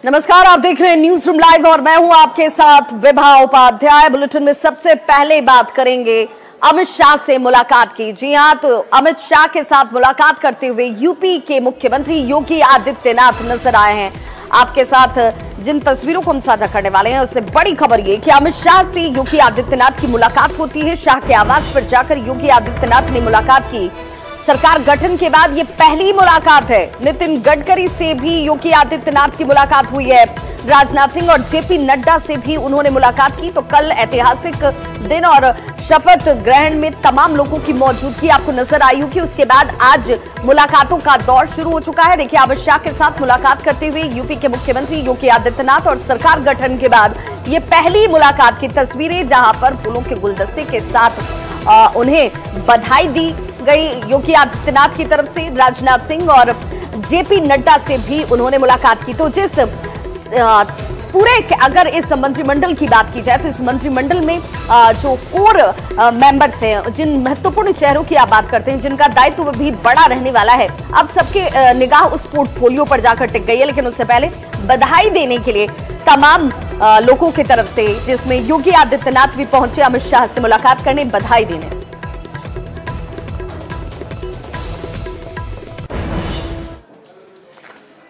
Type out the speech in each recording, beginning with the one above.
नमस्कार, आप देख रहे हैं न्यूज रूम लाइव और मैं हूं आपके साथ विभा उपाध्याय। बुलेटिन में सबसे पहले बात करेंगे अमित शाह से मुलाकात की। जी हां, तो अमित शाह के साथ मुलाकात करते हुए यूपी के मुख्यमंत्री योगी आदित्यनाथ नजर आए हैं। आपके साथ जिन तस्वीरों को हम साझा करने वाले हैं उससे बड़ी खबर ये कि अमित शाह से योगी आदित्यनाथ की मुलाकात होती है। शाह के आवास पर जाकर योगी आदित्यनाथ ने मुलाकात की। सरकार गठन के बाद ये पहली मुलाकात है। नितिन गडकरी से भी योगी आदित्यनाथ की मुलाकात हुई है। राजनाथ सिंह और जेपी नड्डा से भी उन्होंने मुलाकात की। तो कल ऐतिहासिक दिन और शपथ ग्रहण में तमाम लोगों की मौजूदगी आपको नजर आई होगी। उसके बाद आज मुलाकातों का दौर शुरू हो चुका है। देखिए, अमित शाह के साथ मुलाकात करते हुए यूपी के मुख्यमंत्री योगी आदित्यनाथ और सरकार गठन के बाद ये पहली मुलाकात की तस्वीरें, जहां पर फूलों के गुलदस्ते के साथ उन्हें बधाई दी गई। योगी आदित्यनाथ की तरफ से राजनाथ सिंह और जेपी नड्डा से भी उन्होंने मुलाकात की। तो जिस पूरे अगर इस मंत्रिमंडल की बात की जाए तो इस मंत्रिमंडल में जो कोर मेंबर्स हैं, जिन महत्वपूर्ण चेहरों की आप बात करते हैं, जिनका दायित्व भी बड़ा रहने वाला है, अब सबके निगाह उस पोर्टफोलियो पर जाकर टिक गई है। लेकिन उससे पहले बधाई देने के लिए तमाम लोगों की तरफ से, जिसमें योगी आदित्यनाथ भी पहुंचे अमित शाह से मुलाकात करने, बधाई देने।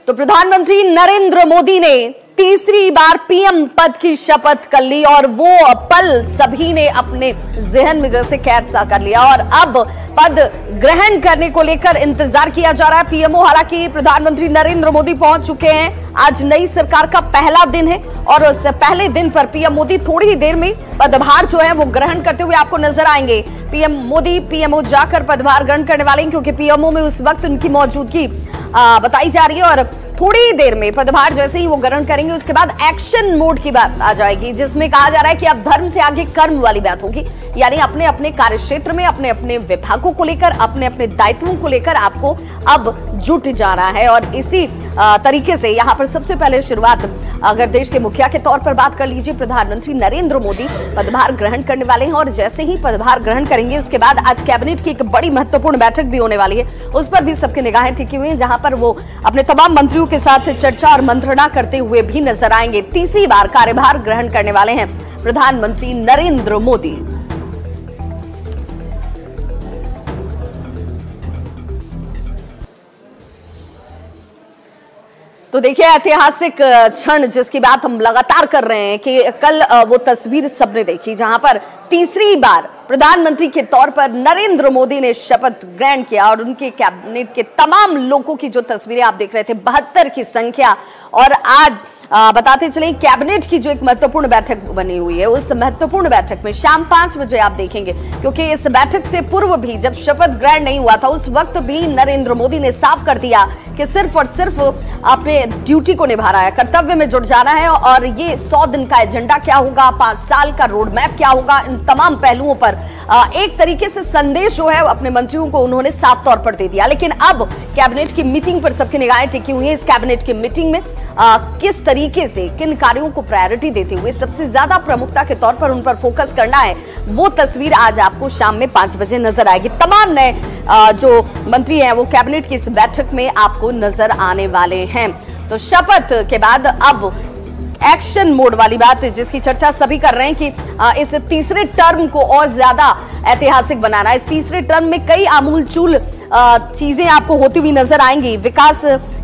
तो प्रधानमंत्री नरेंद्र मोदी ने तीसरी बार पीएम पद की शपथ कर ली और वो पल सभी ने अपने जहन में जैसे कैद सा कर लिया और अब पद ग्रहण करने को लेकर इंतजार किया जा रहा है। पीएमओ, हालांकि प्रधानमंत्री नरेंद्र मोदी पहुंच चुके हैं। आज नई सरकार का पहला दिन है और उस पहले दिन पर पीएम मोदी थोड़ी ही देर में पदभार जो है वो ग्रहण करते हुए आपको नजर आएंगे। पीएम मोदी पीएमओ जाकर पदभार ग्रहण करने वाले हैं, क्योंकि पीएमओ में उस वक्त उनकी मौजूदगी बताई जा रही है और थोड़ी ही देर में पदभार जैसे ही वो ग्रहण करेंगे उसके बाद एक्शन मोड की बात आ जाएगी, जिसमें कहा जा रहा है कि अब धर्म से आगे कर्म वाली बात होगी। यानी अपने अपने कार्यक्षेत्र में अपने अपने विभागों को लेकर, अपने अपने दायित्वों को लेकर आपको अब जुट जाना है। और इसी तरीके से यहाँ पर सबसे पहले शुरुआत अगर देश के मुखिया के तौर पर बात कर लीजिए, प्रधानमंत्री नरेंद्र मोदी पदभार ग्रहण करने वाले हैं और जैसे ही पदभार ग्रहण करेंगे उसके बाद आज कैबिनेट की एक बड़ी महत्वपूर्ण बैठक भी होने वाली है। उस पर भी सबकी निगाहें टिकी हुई हैं, जहां पर वो अपने तमाम मंत्रियों के साथ चर्चा और मंत्रणा करते हुए भी नजर आएंगे। तीसरी बार कार्यभार ग्रहण करने वाले हैं प्रधानमंत्री नरेंद्र मोदी। तो देखिए, ऐतिहासिक क्षण जिसकी बात हम लगातार कर रहे हैं कि कल वो तस्वीर सबने देखी जहां पर तीसरी बार प्रधानमंत्री के तौर पर नरेंद्र मोदी ने शपथ ग्रहण किया और उनके कैबिनेट के तमाम लोगों की जो तस्वीरें आप देख रहे थे, 72 की संख्या। और आज बताते चलें, कैबिनेट की जो एक महत्वपूर्ण बैठक बनी हुई है, उस महत्वपूर्ण बैठक में शाम 5 बजे आप देखेंगे, क्योंकि इस बैठक से पूर्व भी जब शपथ ग्रहण नहीं हुआ था उस वक्त भी नरेंद्र मोदी ने साफ कर दिया कि सिर्फ और सिर्फ अपने ड्यूटी को निभा रहा है, कर्तव्य में जुट जाना है। और ये 100 दिन का एजेंडा क्या होगा, 5 साल का रोड मैप क्या होगा, इन तमाम पहलुओं पर एक तरीके से संदेश जो है अपने मंत्रियों को उन्होंने साफ तौर पर दे दिया। लेकिन अब कैबिनेट की मीटिंग पर सबकी निगाहें टिकी हुई है। इस कैबिनेट की मीटिंग में किस तरीके से किन कार्यों को प्रायोरिटी देते हुए सबसे ज्यादा प्रमुखता के तौर पर उन पर फोकस करना है, वो तस्वीर आज आपको शाम में 5 बजे नजर आएगी। तमाम नए जो मंत्री हैं वो कैबिनेट की इस बैठक में आपको नजर आने वाले हैं। तो शपथ के बाद अब एक्शन मोड वाली बात जिसकी चर्चा सभी कर रहे हैं कि इस तीसरे टर्म को और ज्यादा ऐतिहासिक बनाना है। इस तीसरे टर्म में कई आमूलचूल चीजें आपको होती हुई नजर आएंगी। विकास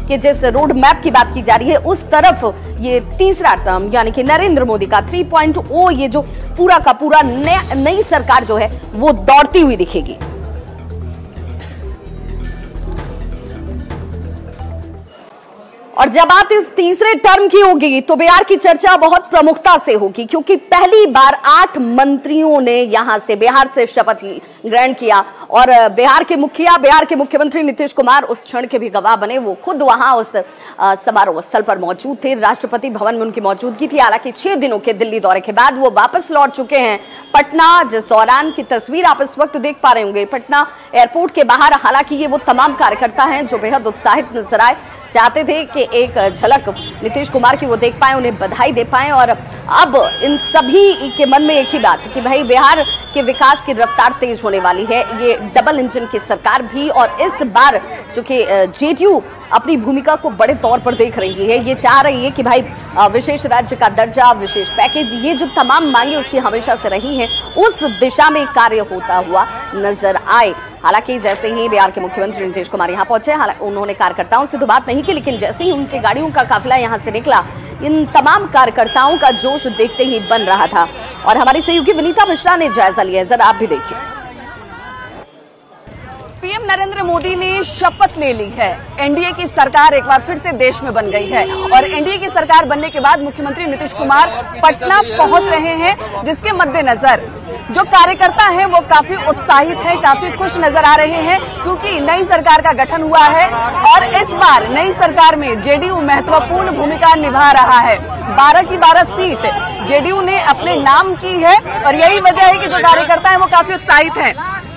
के जिस रोड मैप की बात की जा रही है उस तरफ ये तीसरा टर्म यानी कि नरेंद्र मोदी का 3.0, ये जो पूरा का पूरा नई सरकार जो है वो दौड़ती हुई दिखेगी। और जब बात इस तीसरे टर्म की होगी तो बिहार की चर्चा बहुत प्रमुखता से होगी, क्योंकि पहली बार 8 मंत्रियों ने यहां से बिहार से शपथ ग्रहण किया और बिहार के मुखिया, बिहार के मुख्यमंत्री नीतीश कुमार उस क्षण के भी गवाह बने। वो खुद वहां उस समारोह स्थल पर मौजूद थे। राष्ट्रपति भवन में उनकी मौजूदगी थी। हालांकि 6 दिनों के दिल्ली दौरे के बाद वो वापस लौट चुके हैं पटना, जिस दौरान की तस्वीर आप इस वक्त देख पा रहे होंगे पटना एयरपोर्ट के बाहर। हालांकि ये वो तमाम कार्यकर्ता हैं जो बेहद उत्साहित नजर आए, चाहते थे कि एक झलक नीतीश कुमार की वो देख पाए, उन्हें बधाई दे पाए। और अब इन सभी के मन में एक ही बात कि भाई बिहार के विकास की रफ्तार तेज होने वाली है। ये डबल इंजन की सरकार भी और इस बार चूंकि जेडीयू अपनी भूमिका को बड़े तौर पर देख रही है, ये चाह रही है कि भाई विशेष राज्य का दर्जा, विशेष पैकेज, ये जो तमाम मांगे उसकी हमेशा से रही हैं, उस दिशा में कार्य होता हुआ नजर आए। हालांकि जैसे ही बिहार के मुख्यमंत्री नीतीश कुमार यहां पहुंचे, उन्होंने कार्यकर्ताओं से तो बात नहीं की, लेकिन जैसे ही उनके गाड़ियों का काफिला यहां से निकला, इन तमाम कार्यकर्ताओं का जोश देखते ही बन रहा था। और हमारी सहयोगी विनीता मिश्रा ने जायजा लिया, जरा आप भी देखिए। पीएम नरेंद्र मोदी ने शपथ ले ली है। एनडीए की सरकार एक बार फिर से देश में बन गई है और एनडीए की सरकार बनने के बाद मुख्यमंत्री नीतीश कुमार पटना पहुंच रहे हैं, जिसके मद्देनजर जो कार्यकर्ता हैं वो काफी उत्साहित हैं, काफी खुश नजर आ रहे हैं, क्योंकि नई सरकार का गठन हुआ है और इस बार नई सरकार में जेडीयू महत्वपूर्ण भूमिका निभा रहा है। 12 की 12 सीट जेडीयू ने अपने नाम की है और यही वजह है कि जो कार्यकर्ता हैं वो काफी उत्साहित हैं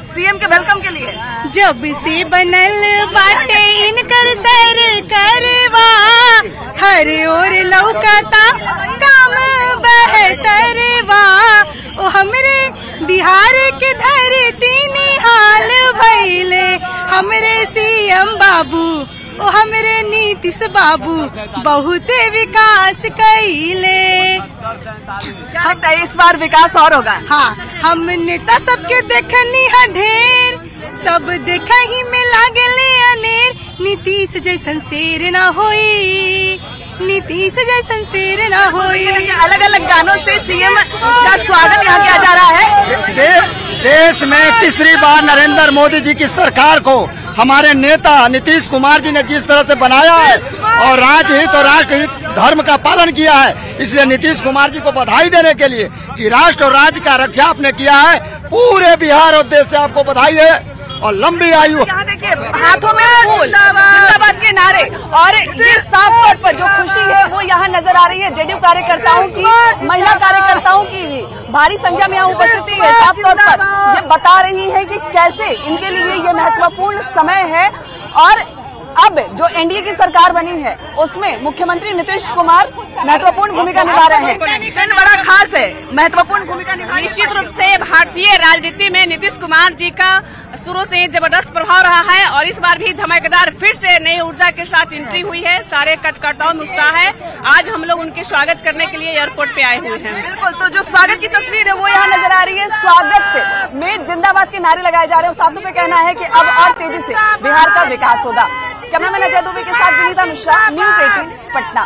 सीएम के वेलकम के लिए। जब से बनल बाटे इनकर सरकारवा, हर ओर लौकता काम बेहतरवा, ओ हमरे बिहार के धरती निहाल भइले, हमरे सीएम बाबू ओ हमरे नीतीश बाबू बहुत विकास कइले। क्या लगता है इस बार विकास और होगा? हाँ, हम नेता सबके देखनी है ढेर, सब देखा ही में लागले अनेर, नीतीश जैसन शेर ना होई, नीतीश जैसन शेर ना होई। अलग अलग गानों से सीएम का स्वागत यहाँ किया जा रहा है। देश में तीसरी बार नरेंद्र मोदी जी की सरकार को हमारे नेता नीतीश कुमार जी ने जिस तरह से बनाया है और राजहित और राष्ट्रहित धर्म का पालन किया है, इसलिए नीतीश कुमार जी को बधाई देने के लिए कि राष्ट्र और राज्य का रक्षा आपने किया है, पूरे बिहार और देश से आपको बधाई है और लंबी आयु। यहाँ देखिए हाथों में फूल, जिंदाबाद के नारे और ये साफ तौर पर जो खुशी है वो यहाँ नजर आ रही है। जेडीयू कार्यकर्ताओं की, महिला कार्यकर्ताओं की भी भारी संख्या में यहाँ उपस्थिति है, साफ तौर पर ये बता रही है कि कैसे इनके लिए ये महत्वपूर्ण समय है। और अब जो एनडीए की सरकार बनी है उसमें मुख्यमंत्री नीतीश कुमार महत्वपूर्ण भूमिका निभा रहे हैं। बड़ा खास है, महत्वपूर्ण भूमिका निभा। निश्चित रूप से भारतीय राजनीति में नीतीश कुमार जी का शुरू से जबरदस्त प्रभाव रहा है और इस बार भी धमाकेदार फिर से नई ऊर्जा के साथ एंट्री हुई है। सारे कार्यकर्ताओं में उत्साह है। आज हम लोग उनके स्वागत करने के लिए एयरपोर्ट पे आए हुए हैं। बिल्कुल, तो जो स्वागत की तस्वीर है वो यहाँ नजर आ रही है। स्वागत में जिंदाबाद के नारे लगाए जा रहे हैं। साफ तौर पे कहना है कि अब और तेजी से बिहार का विकास होगा। कैमरामैन अजय दुबे के साथ विनीता मिश्रा, न्यूज़ 18 पटना।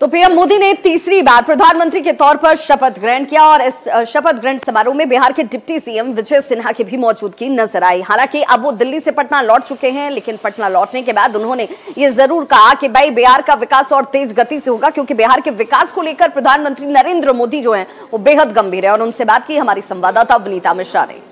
तो पीएम मोदी ने तीसरी बार प्रधानमंत्री के तौर पर शपथ ग्रहण किया और इस शपथ ग्रहण समारोह में बिहार के डिप्टी सीएम विजय सिन्हा की भी मौजूदगी नजर आई। हालांकि अब वो दिल्ली से पटना लौट चुके हैं, लेकिन पटना लौटने के बाद उन्होंने ये जरूर कहा कि भाई बिहार का विकास और तेज गति से होगा, क्योंकि बिहार के विकास को लेकर प्रधानमंत्री नरेंद्र मोदी जो है वो बेहद गंभीर है। और उनसे बात की हमारी संवाददाता विनीता मिश्रा ने।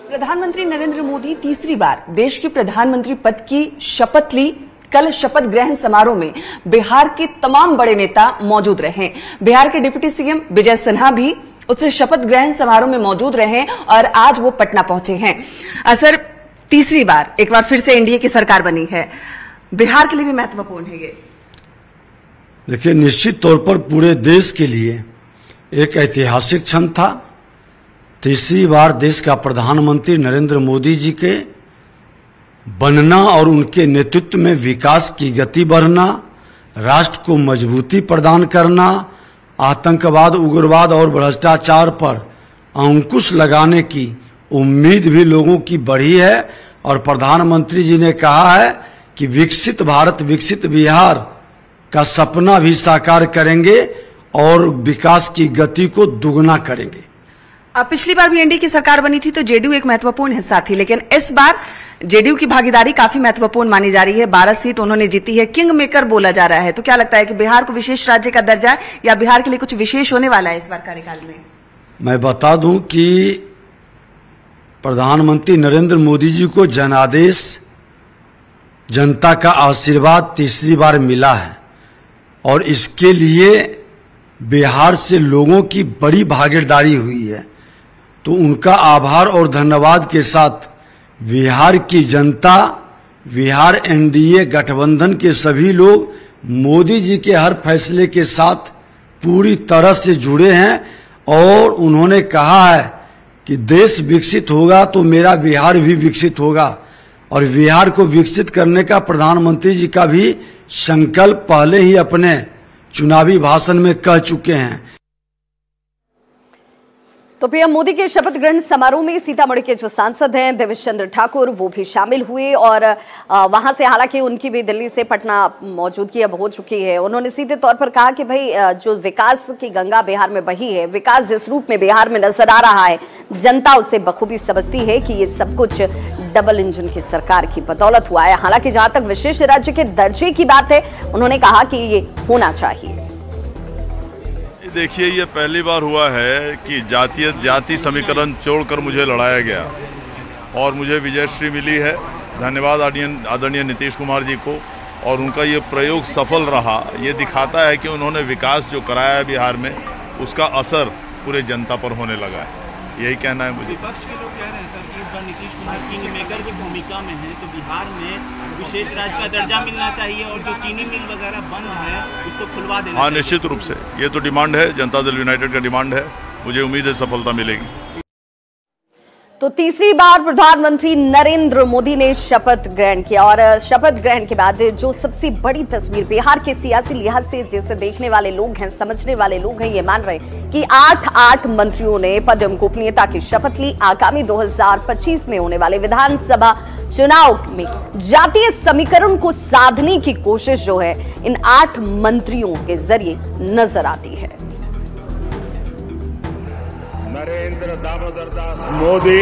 प्रधानमंत्री नरेंद्र मोदी तीसरी बार देश के प्रधानमंत्री पद की शपथ ली। कल शपथ ग्रहण समारोह में बिहार के तमाम बड़े नेता मौजूद रहे। बिहार के डिप्टी सीएम विजय सिन्हा भी उससे शपथ ग्रहण समारोह में मौजूद रहे और आज वो पटना पहुंचे हैं। सर, तीसरी बार एक बार फिर से एनडीए की सरकार बनी है, बिहार के लिए भी महत्वपूर्ण है ये। देखिए, निश्चित तौर पर पूरे देश के लिए एक ऐतिहासिक क्षण था। तीसरी बार देश का प्रधानमंत्री नरेंद्र मोदी जी के बनना और उनके नेतृत्व में विकास की गति बढ़ना, राष्ट्र को मजबूती प्रदान करना, आतंकवाद, उग्रवाद और भ्रष्टाचार पर अंकुश लगाने की उम्मीद भी लोगों की बढ़ी है। और प्रधानमंत्री जी ने कहा है कि विकसित भारत, विकसित बिहार का सपना भी साकार करेंगे और विकास की गति को दुगना करेंगे। पिछली बार भी एनडीए की सरकार बनी थी तो जेडीयू एक महत्वपूर्ण हिस्सा थी, लेकिन इस बार जेडीयू की भागीदारी काफी महत्वपूर्ण मानी जा रही है। 12 सीट उन्होंने जीती है, किंग मेकर बोला जा रहा है। तो क्या लगता है कि बिहार को विशेष राज्य का दर्जा या बिहार के लिए कुछ विशेष होने वाला है इस बार कार्यकाल में? मैं बता दूं कि प्रधानमंत्री नरेंद्र मोदी जी को जनादेश, जनता का आशीर्वाद तीसरी बार मिला है और इसके लिए बिहार से लोगों की बड़ी भागीदारी हुई है। तो उनका आभार और धन्यवाद के साथ बिहार की जनता, बिहार एनडीए गठबंधन के सभी लोग मोदी जी के हर फैसले के साथ पूरी तरह से जुड़े हैं और उन्होंने कहा है कि देश विकसित होगा तो मेरा बिहार भी विकसित होगा और बिहार को विकसित करने का प्रधानमंत्री जी का भी संकल्प पहले ही अपने चुनावी भाषण में कह चुके हैं। तो पीएम मोदी के शपथ ग्रहण समारोह में सीतामढ़ी के जो सांसद हैं देवेश चंद्र ठाकुर वो भी शामिल हुए और वहां से, हालांकि उनकी भी दिल्ली से पटना मौजूदगी अब हो चुकी है, उन्होंने सीधे तौर पर कहा कि भाई जो विकास की गंगा बिहार में बही है, विकास जिस रूप में बिहार में नजर आ रहा है, जनता उसे बखूबी समझती है कि ये सब कुछ डबल इंजन की सरकार की बदौलत हुआ है। हालांकि जहां तक विशेष राज्य के दर्जे की बात है, उन्होंने कहा कि ये होना चाहिए। देखिए, ये पहली बार हुआ है कि जाति समीकरण छोड़कर मुझे लड़ाया गया और मुझे विजयश्री मिली है। धन्यवाद आदरणीय नीतीश कुमार जी को, और उनका ये प्रयोग सफल रहा। ये दिखाता है कि उन्होंने विकास जो कराया है बिहार में, उसका असर पूरे जनता पर होने लगा है। यही कहना है मुझे। विपक्ष के लोग कह रहे हैं सर कि इस बार नीतीश कुमार किंग मेकर की भूमिका में है, तो बिहार में विशेष राज्य का दर्जा मिलना चाहिए और जो चीनी मिल वगैरह बंद है उसको खुलवा देना। हाँ, निश्चित रूप से ये तो डिमांड है, जनता दल यूनाइटेड का डिमांड है। मुझे उम्मीद है सफलता मिलेगी। तो तीसरी बार प्रधानमंत्री नरेंद्र मोदी ने शपथ ग्रहण किया और शपथ ग्रहण के बाद जो सबसे बड़ी तस्वीर बिहार के सियासी लिहाज से जिसे देखने वाले लोग हैं, समझने वाले लोग हैं, ये मान रहे हैं कि 8 मंत्रियों ने पद एवं गोपनीयता की शपथ ली। आगामी 2025 में होने वाले विधानसभा चुनाव में जातीय समीकरण को साधने की कोशिश जो है इन 8 मंत्रियों के जरिए नजर आती है। नरेंद्र दामोदर दास मोदी,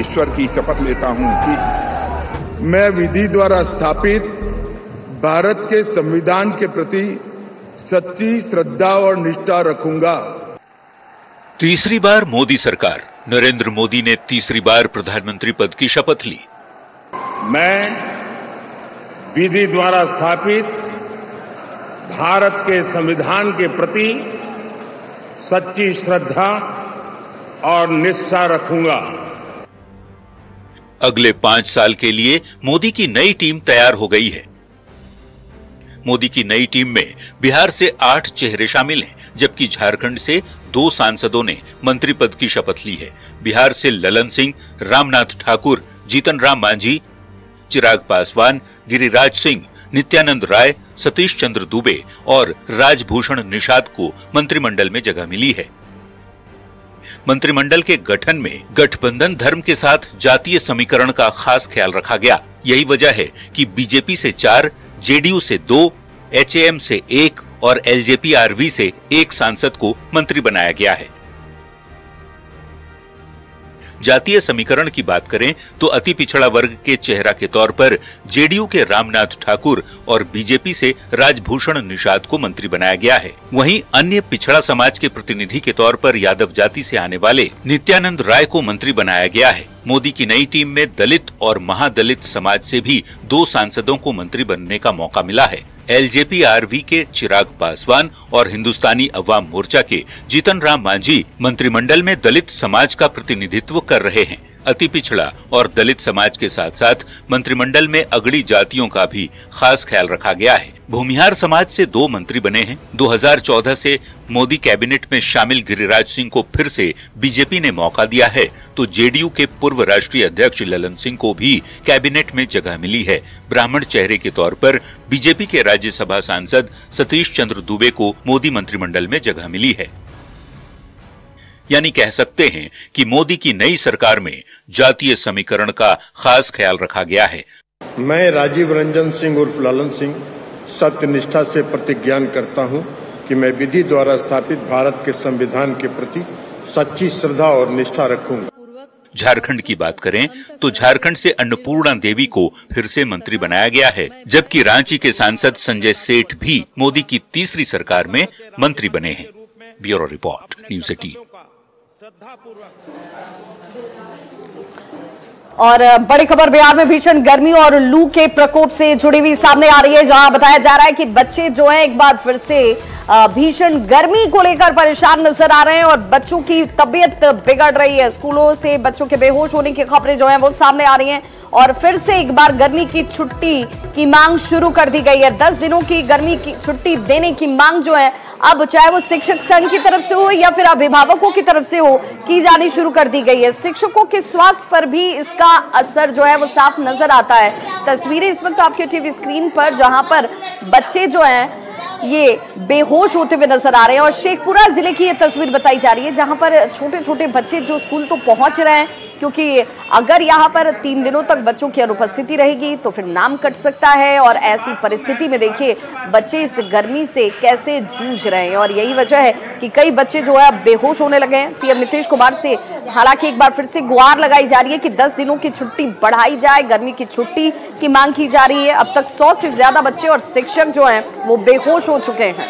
ईश्वर की शपथ लेता हूं कि मैं विधि द्वारा स्थापित भारत के संविधान के प्रति सच्ची श्रद्धा और निष्ठा रखूंगा। तीसरी बार मोदी सरकार, नरेंद्र मोदी ने तीसरी बार प्रधानमंत्री पद की शपथ ली। मैं विधि द्वारा स्थापित भारत के संविधान के प्रति सच्ची श्रद्धा और निष्ठा रखूंगा। अगले 5 साल के लिए मोदी की नई टीम तैयार हो गई है। मोदी की नई टीम में बिहार से 8 चेहरे शामिल हैं, जबकि झारखंड से 2 सांसदों ने मंत्री पद की शपथ ली है। बिहार से ललन सिंह, रामनाथ ठाकुर, जीतन राम मांझी, चिराग पासवान, गिरिराज सिंह, नित्यानंद राय, सतीश चंद्र दुबे और राजभूषण निषाद को मंत्रिमंडल में जगह मिली है। मंत्रिमंडल के गठन में गठबंधन धर्म के साथ जातीय समीकरण का खास ख्याल रखा गया। यही वजह है कि बीजेपी से 4, जेडीयू से 2, एचएएम से 1 और एलजेपी-आरवी से 1 सांसद को मंत्री बनाया गया है। जातीय समीकरण की बात करें तो अति पिछड़ा वर्ग के चेहरा के तौर पर जेडीयू के रामनाथ ठाकुर और बीजेपी से राजभूषण निषाद को मंत्री बनाया गया है। वहीं अन्य पिछड़ा समाज के प्रतिनिधि के तौर पर यादव जाति से आने वाले नित्यानंद राय को मंत्री बनाया गया है। मोदी की नई टीम में दलित और महादलित समाज से भी 2 सांसदों को मंत्री बनने का मौका मिला है। एलजेपी-आरवी के चिराग पासवान और हिंदुस्तानी अवाम मोर्चा के जीतन राम मांझी मंत्रिमंडल में दलित समाज का प्रतिनिधित्व कर रहे हैं। अति पिछड़ा और दलित समाज के साथ साथ मंत्रिमंडल में अगड़ी जातियों का भी खास ख्याल रखा गया है। भूमिहार समाज से 2 मंत्री बने हैं। 2014 से मोदी कैबिनेट में शामिल गिरिराज सिंह को फिर से बीजेपी ने मौका दिया है, तो जेडीयू के पूर्व राष्ट्रीय अध्यक्ष ललन सिंह को भी कैबिनेट में जगह मिली है। ब्राह्मण चेहरे के तौर पर बीजेपी के राज्यसभा सांसद सतीश चंद्र दुबे को मोदी मंत्रिमंडल में जगह मिली है। यानी कह सकते हैं कि मोदी की नई सरकार में जातीय समीकरण का खास ख्याल रखा गया है। मैं राजीव रंजन सिंह उर्फ ललन सिंह सत्यनिष्ठा से प्रतिज्ञा करता हूं कि मैं विधि द्वारा स्थापित भारत के संविधान के प्रति सच्ची श्रद्धा और निष्ठा रखूंगा। झारखंड की बात करें तो झारखंड से अन्नपूर्णा देवी को फिर से मंत्री बनाया गया है, जबकि रांची के सांसद संजय सेठ भी मोदी की तीसरी सरकार में मंत्री बने हैं। Bureau report, news 18। और बड़ी खबर बिहार में भीषण गर्मी और लू के प्रकोप से जुड़ी हुई सामने आ रही है, जहां बताया जा रहा है कि बच्चे जो हैं एक बार फिर से भीषण गर्मी को लेकर परेशान नजर आ रहे हैं और बच्चों की तबीयत बिगड़ रही है। स्कूलों से बच्चों के बेहोश होने की खबरें जो हैं वो सामने आ रही हैं और फिर से एक बार गर्मी की छुट्टी की मांग शुरू कर दी गई है। 10 दिनों की गर्मी की छुट्टी देने की मांग जो है अब चाहे वो शिक्षक संघ की तरफ से हो या फिर अभिभावकों की तरफ से हो, की जानी शुरू कर दी गई है। शिक्षकों के स्वास्थ्य पर भी इसका असर जो है वो साफ नजर आता है। तस्वीरें इस वक्त आपके टीवी स्क्रीन पर, जहां पर बच्चे जो हैं ये बेहोश होते हुए नजर आ रहे हैं। और शेखपुरा जिले की ये तस्वीर बताई जा रही है, जहां पर छोटे छोटे बच्चे जो स्कूल तो पहुंच रहे हैं, क्योंकि अगर यहां पर 3 दिनों तक बच्चों की अनुपस्थिति रहेगी तो फिर नाम कट सकता है। और ऐसी परिस्थिति में देखिए बच्चे इस गर्मी से कैसे जूझ रहे हैं, और यही वजह है कि कई बच्चे जो है बेहोश होने लगे हैं। सीएम नीतीश कुमार से हालांकि एक बार फिर से गुहार लगाई जा रही है कि 10 दिनों की छुट्टी बढ़ाई जाए, गर्मी की छुट्टी की मांग की जा रही है। अब तक 100 से ज्यादा बच्चे और शिक्षक जो हैं वो बेहोश हो चुके हैं।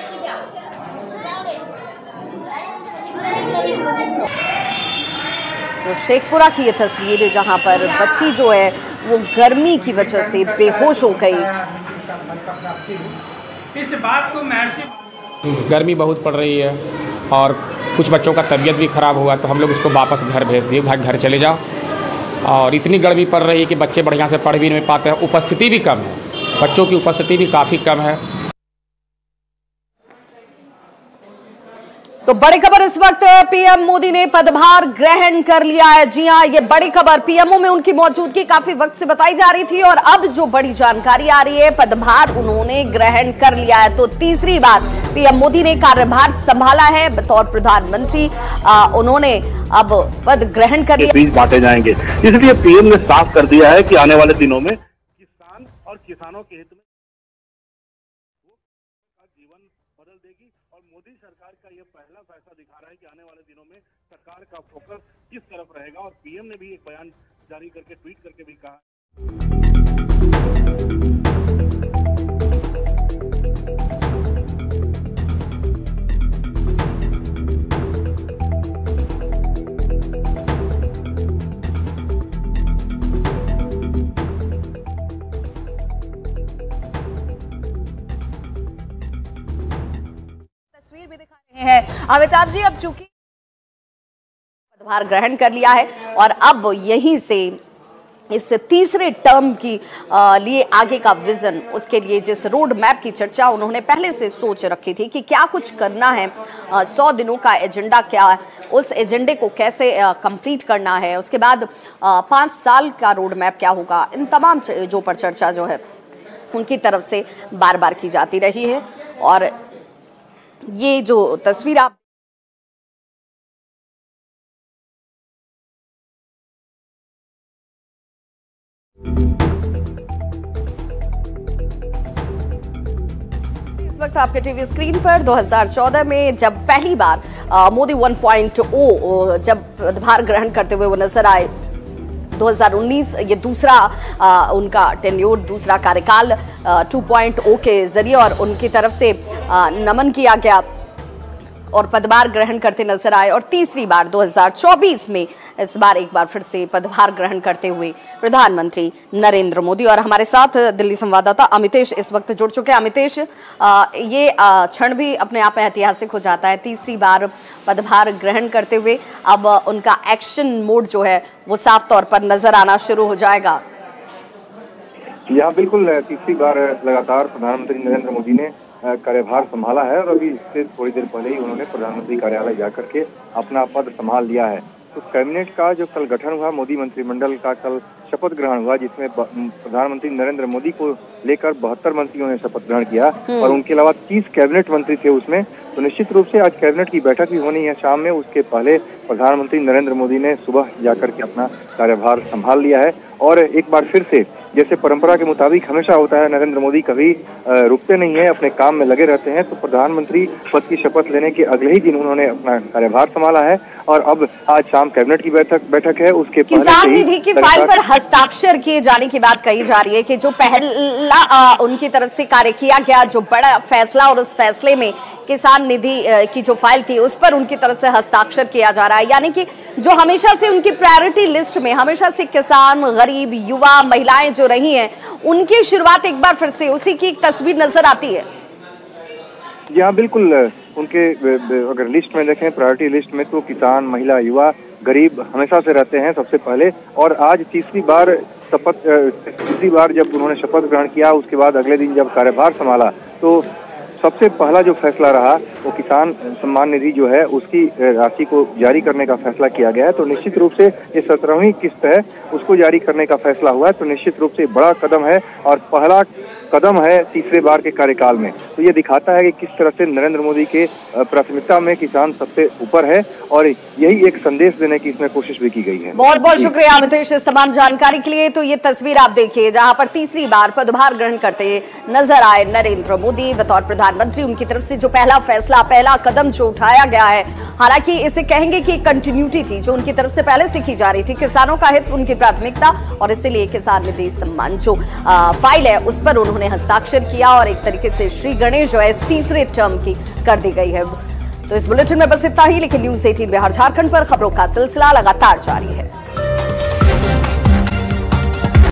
तो शेखपुरा की ये तस्वीर है, जहां पर बच्ची जो है वो गर्मी की वजह से बेहोश हो गई। इस बात को गर्मी बहुत पड़ रही है और कुछ बच्चों का तबीयत भी खराब हुआ, तो हम लोग उसको वापस घर भेज दिए, भाई घर चले जाओ। और इतनी गर्मी पड़ रही है कि बच्चे बढ़िया से पढ़ भी नहीं पाते हैं, उपस्थिति भी कम है, बच्चों की उपस्थिति भी काफ़ी कम है। तो बड़ी खबर इस वक्त, पीएम मोदी ने पदभार ग्रहण कर लिया है। जी हां, ये बड़ी खबर, पीएमओ में उनकी मौजूदगी काफी वक्त से बताई जा रही थी और अब जो बड़ी जानकारी आ रही है, पदभार उन्होंने ग्रहण कर लिया है। तो तीसरी बार पीएम मोदी ने कार्यभार संभाला है बतौर प्रधानमंत्री। उन्होंने अब पद ग्रहण कर लिया। बीज बांटे जाएंगे, इसलिए पीएम ने साफ कर दिया है कि आने वाले दिनों में किसान और किसानों के हित में जीवन बदल देगी। और मोदी सरकार का यह पहला फैसला दिखा रहा है कि आने वाले दिनों में सरकार का फोकस किस तरफ रहेगा। और पीएम ने भी एक बयान जारी करके, ट्वीट करके भी कहा। तस्वीर भी दिखा रहे हैं अमिताभ जी। अब चूंकि पदभार ग्रहण कर लिया है और अब यहीं से इस तीसरे टर्म की लिए आगे का विजन, उसके लिए जिस रोड मैप की चर्चा उन्होंने पहले से सोच रखी थी कि क्या कुछ करना है, 100 दिनों का एजेंडा क्या है, उस एजेंडे को कैसे कंप्लीट करना है, उसके बाद 5 साल का रोड मैप क्या होगा, इन तमाम जो पर चर्चा जो है उनकी तरफ से बार बार की जाती रही है। और ये जो तस्वीर आप इस वक्त आपके टीवी स्क्रीन पर 2014 में जब पहली बार मोदी 1.0 जब पदभार ग्रहण करते हुए वो नजर आए, 2019 ये दूसरा उनका टेन्योर, दूसरा कार्यकाल 2.0 के जरिए और उनकी तरफ से नमन किया गया और पदभार ग्रहण करते नजर आए। और तीसरी बार 2024 में इस बार एक बार फिर से पदभार ग्रहण करते हुए प्रधानमंत्री नरेंद्र मोदी। और हमारे साथ दिल्ली संवाददाता अमितेश इस वक्त जुड़ चुके हैं। अमितेश, ये क्षण भी अपने आप में ऐतिहासिक हो जाता है, तीसरी बार पदभार ग्रहण करते हुए अब उनका एक्शन मोड जो है वो साफ तौर पर नजर आना शुरू हो जाएगा। यहाँ बिल्कुल तीसरी बार लगातार प्रधानमंत्री नरेंद्र मोदी ने कार्यभार संभाला है और अभी इससे थोड़ी देर पहले ही उन्होंने प्रधानमंत्री कार्यालय जाकर के अपना पद संभाल लिया है। तो कैबिनेट का जो कल गठन हुआ, मोदी मंत्रिमंडल का कल शपथ ग्रहण हुआ, जिसमें प्रधानमंत्री नरेंद्र मोदी को लेकर 72 मंत्रियों ने शपथ ग्रहण किया और उनके अलावा 30 कैबिनेट मंत्री थे उसमें। तो निश्चित रूप से आज कैबिनेट की बैठक भी होनी है शाम में। उसके पहले प्रधानमंत्री नरेंद्र मोदी ने सुबह जाकर के अपना कार्यभार संभाल लिया है। और एक बार फिर से जैसे परंपरा के मुताबिक हमेशा होता है, नरेंद्र मोदी कभी रुकते नहीं है, अपने काम में लगे रहते हैं। तो प्रधानमंत्री पद की शपथ लेने के अगले ही दिन उन्होंने अपना कार्यभार संभाला है और अब आज शाम कैबिनेट की बैठक है। उसके किसान निधि की फाइल पर हस्ताक्षर किए जाने की बात कही जा रही है कि जो पहला उनकी तरफ से कार्य किया गया, जो बड़ा फैसला, और उस फैसले में किसान निधि की जो फाइल थी उस पर उनकी तरफ से हस्ताक्षर किया जा रहा है। यानी कि जो हमेशा से उनकी प्रायोरिटी लिस्ट में हमेशा से किसान, गरीब, युवा, महिलाएं जो रही हैं, उनकी शुरुआत एक बार फिर से उसी की एक तस्वीर नजर आती है। यहाँ बिल्कुल उनके अगर लिस्ट में देखें, प्रायोरिटी लिस्ट में, तो किसान, महिला, युवा, गरीब हमेशा से रहते हैं सबसे पहले। और आज तीसरी बार जब उन्होंने शपथ ग्रहण किया, उसके बाद अगले दिन जब कार्यभार संभाला, तो सबसे पहला जो फैसला रहा वो किसान सम्मान निधि जो है उसकी राशि को जारी करने का फैसला किया गया है। तो निश्चित रूप से ये 17वीं किस्त है उसको जारी करने का फैसला हुआ है। तो निश्चित रूप से बड़ा कदम है और पहला कदम है तीसरे बार के कार्यकाल में। तो ये दिखाता है कि किस तरह से नरेंद्र मोदी के प्राथमिकता में किसान सबसे ऊपर है और यही एक संदेश देने की इसमें कोशिश भी की गई है। बहुत बहुत शुक्रिया अमितेश इस तमाम जानकारी के लिए। तो ये तस्वीर आप देखिए जहां पर तीसरी बार पदभार ग्रहण करते नजर आए नरेंद्र मोदी बतौर प्रधानमंत्री। उनकी तरफ से जो पहला फैसला, पहला कदम जो उठाया गया है, हालांकि इसे कहेंगे कि कंटिन्यूटी थी जो उनकी तरफ से पहले से की जा रही थी। किसानों का हित उनकी प्राथमिकता और इसीलिए किसान निधि सम्मान जो फाइल है उस पर उन्होंने हस्ताक्षर किया और एक तरीके से श्री गणेश जो है इस तीसरे टर्म की कर दी गई है। तो इस बुलेटिन में बस इतना ही, लेकिन न्यूज़ 18 बिहार झारखंड पर खबरों का सिलसिला लगातार जारी है।